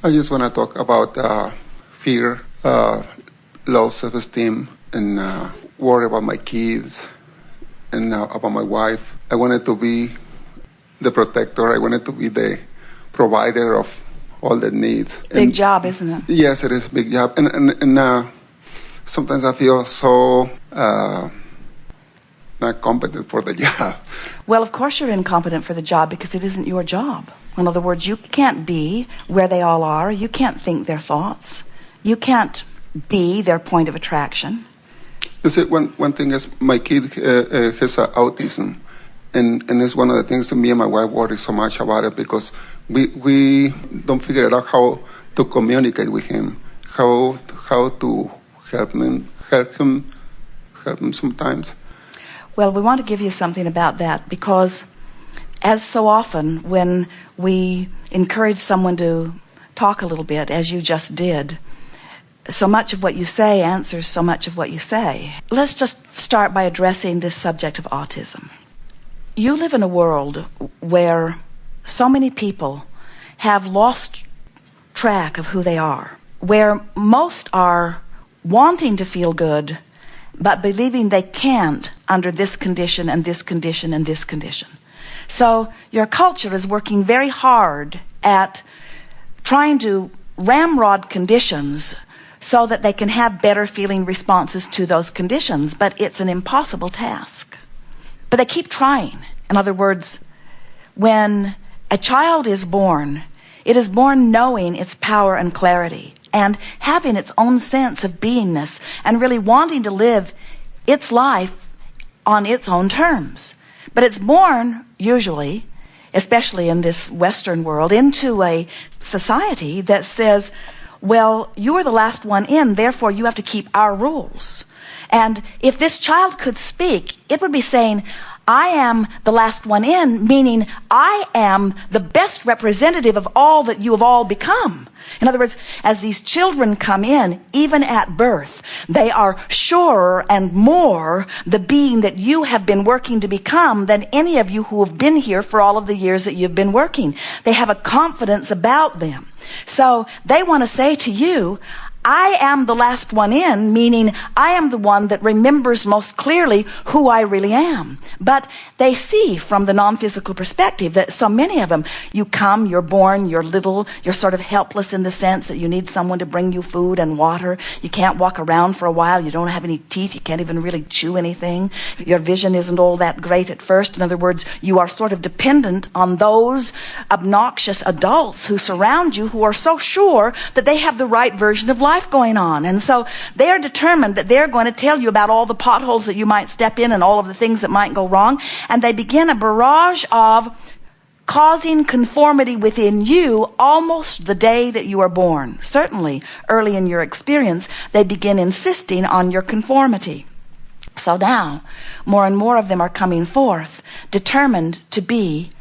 I just want to talk about fear, low self-esteem, and worry about my kids and about my wife. I wanted to be the protector. I wanted to be the provider of all the needs. Big job, isn't it? Yes, it is a big job. And sometimes I feel so not competent for the job. Well, of course you're incompetent for the job because it isn't your job. In other words, you can't be where they all are. You can't think their thoughts. You can't be their point of attraction. You see, one thing is my kid has autism. And it's one of the things that me and my wife worry so much about it because we don't figure out how to communicate with him, how to help him sometimes. Well, we want to give you something about that because as so often when we encourage someone to talk a little bit, as you just did, so much of what you say answers so much of what you say. Let's just start by addressing this subject of autism. You live in a world where so many people have lost track of who they are, where most are wanting to feel good, but believing they can't under this condition and this condition and this condition. So your culture is working very hard at trying to ramrod conditions so that they can have better feeling responses to those conditions, but it's an impossible task. But they keep trying. In other words, when a child is born, it is born knowing its power and clarity and having its own sense of beingness and really wanting to live its life on its own terms. But it's born, usually, especially in this Western world, into a society that says, well, you're the last one in, therefore you have to keep our rules. And if this child could speak, it would be saying, I am the last one in, meaning I am the best representative of all that you have all become. In other words, as these children come in, even at birth, they are surer and more the being that you have been working to become than any of you who have been here for all of the years that you've been working. They have a confidence about them. So they want to say to you, I am the last one in, meaning I am the one that remembers most clearly who I really am. But they see from the non-physical perspective that so many of them, you come, you're born, you're little, you're sort of helpless in the sense that you need someone to bring you food and water. You can't walk around for a while. You don't have any teeth. You can't even really chew anything. Your vision isn't all that great at first. In other words, you are sort of dependent on those obnoxious adults who surround you who are so sure that they have the right version of life going on. And so they are determined that they're going to tell you about all the potholes that you might step in and all of the things that might go wrong. And they begin a barrage of causing conformity within you almost the day that you are born. Certainly, early in your experience, they begin insisting on your conformity. So now, more and more of them are coming forth, determined to be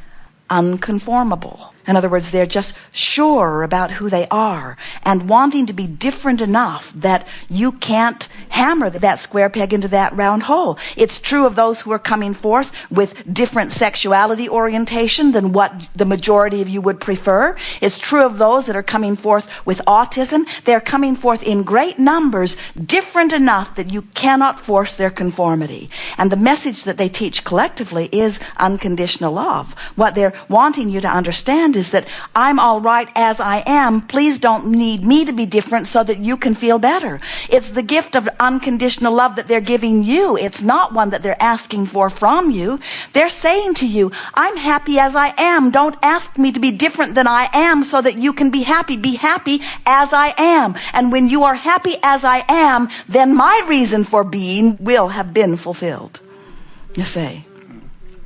unconformable. In other words, they're just sure about who they are and wanting to be different enough that you can't hammer that square peg into that round hole. It's true of those who are coming forth with different sexuality orientation than what the majority of you would prefer. It's true of those that are coming forth with autism. They're coming forth in great numbers, different enough that you cannot force their conformity. And the message that they teach collectively is unconditional love. What they're wanting you to understand is that I'm all right as I am. Please don't need me to be different so that you can feel better. It's the gift of unconditional love that they're giving you. It's not one that they're asking for from you. They're saying to you, I'm happy as I am. Don't ask me to be different than I am so that you can be happy. Be happy as I am. And when you are happy as I am, then my reason for being will have been fulfilled. You see.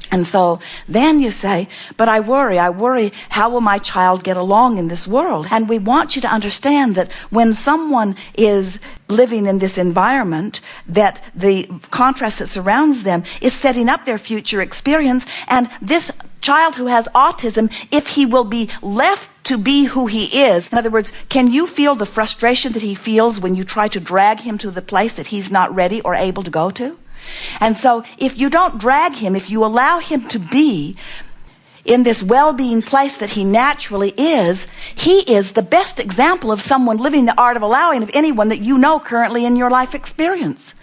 And so then you say, but I worry, how will my child get along in this world? And we want you to understand that when someone is living in this environment, that the contrast that surrounds them is setting up their future experience. And this child who has autism, if he will be left to be who he is, in other words, can you feel the frustration that he feels when you try to drag him to the place that he's not ready or able to go to? And so if you don't drag him, if you allow him to be, in this well-being place that he naturally is, he is the best example of someone living the art of allowing of anyone that you know currently in your life experience.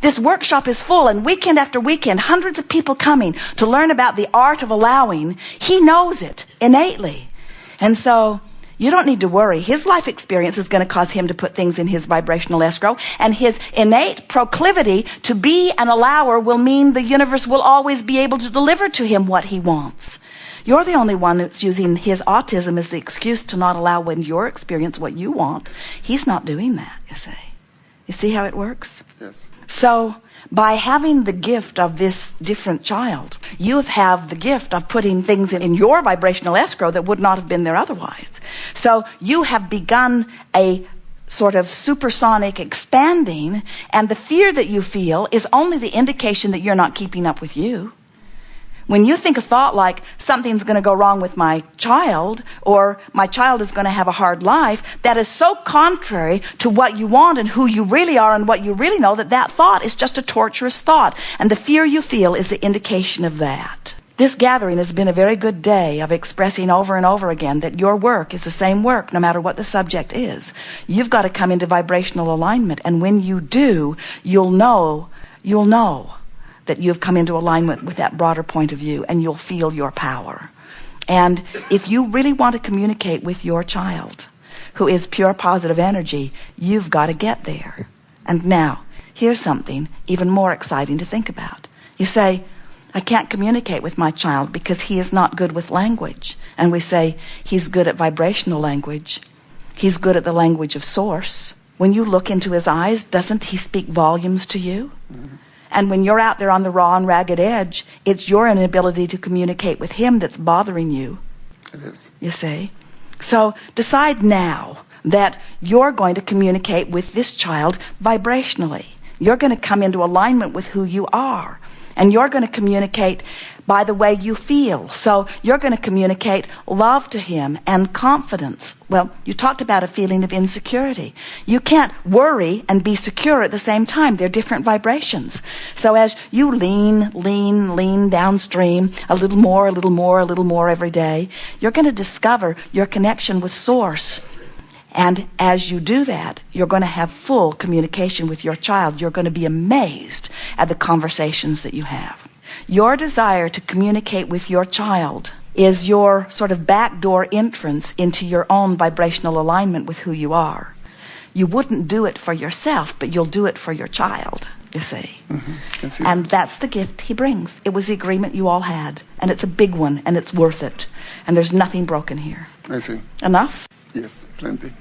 This workshop is full, and weekend after weekend, hundreds of people coming to learn about the art of allowing. He knows it innately. And so you don't need to worry. His life experience is going to cause him to put things in his vibrational escrow, and his innate proclivity to be an allower will mean the universe will always be able to deliver to him what he wants. You're the only one that's using his autism as the excuse to not allow in your experience what you want. He's not doing that, you see. You see how it works? Yes. So, by having the gift of this different child, you have the gift of putting things in your vibrational escrow that would not have been there otherwise. So, you have begun a sort of supersonic expanding, and the fear that you feel is only the indication that you're not keeping up with you. When you think a thought like, something's going to go wrong with my child, or my child is going to have a hard life, that is so contrary to what you want and who you really are and what you really know, that thought is just a torturous thought. And the fear you feel is the indication of that. This gathering has been a very good day of expressing over and over again that your work is the same work no matter what the subject is. You've got to come into vibrational alignment, and when you do, you'll know that you've come into alignment with that broader point of view, and you'll feel your power. And if you really want to communicate with your child, who is pure positive energy, you've got to get there. And now, here's something even more exciting to think about. You say, I can't communicate with my child because he is not good with language. And we say, he's good at vibrational language. He's good at the language of source. When you look into his eyes, doesn't he speak volumes to you? Mm-hmm. And when you're out there on the raw and ragged edge, it's your inability to communicate with him that's bothering you. It is. You see? So decide now that you're going to communicate with this child vibrationally. You're going to come into alignment with who you are. And you're going to communicate by the way you feel. So you're going to communicate love to him and confidence. Well, you talked about a feeling of insecurity. You can't worry and be secure at the same time. They're different vibrations. So as you lean downstream a little more every day, you're going to discover your connection with Source. And as you do that, you're going to have full communication with your child. You're going to be amazed at the conversations that you have. Your desire to communicate with your child is your sort of backdoor entrance into your own vibrational alignment with who you are. You wouldn't do it for yourself, but you'll do it for your child, you see. Mm-hmm. And that's the gift he brings. It was the agreement you all had, and it's a big one, and it's worth it. And there's nothing broken here. I see. Enough? Yes, plenty.